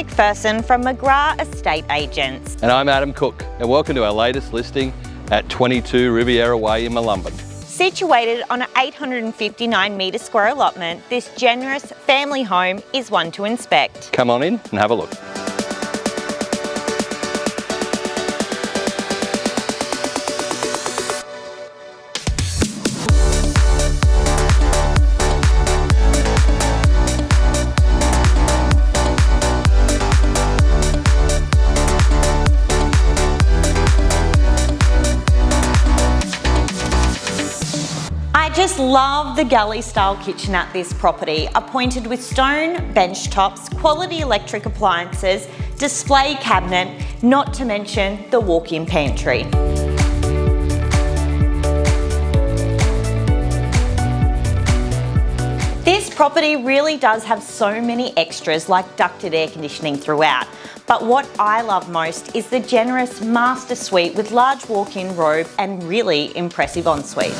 McPherson from McGrath Estate Agents. And I'm Adam Cook, and welcome to our latest listing at 22 Riviera Way in Mulambin. Situated on an 859 metre square allotment, this generous family home is one to inspect. Come on in and have a look. I just love the galley style kitchen at this property, appointed with stone bench tops, quality electric appliances, display cabinet, not to mention the walk-in pantry. This property really does have so many extras like ducted air conditioning throughout. But what I love most is the generous master suite with large walk-in robe and really impressive ensuite.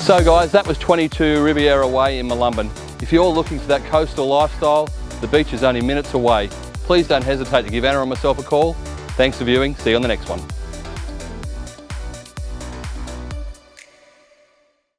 So guys, that was 22 Riviera Way in Mulambin. If you're looking for that coastal lifestyle, the beach is only minutes away. Please don't hesitate to give Anna or myself a call. Thanks for viewing. See you on the next one.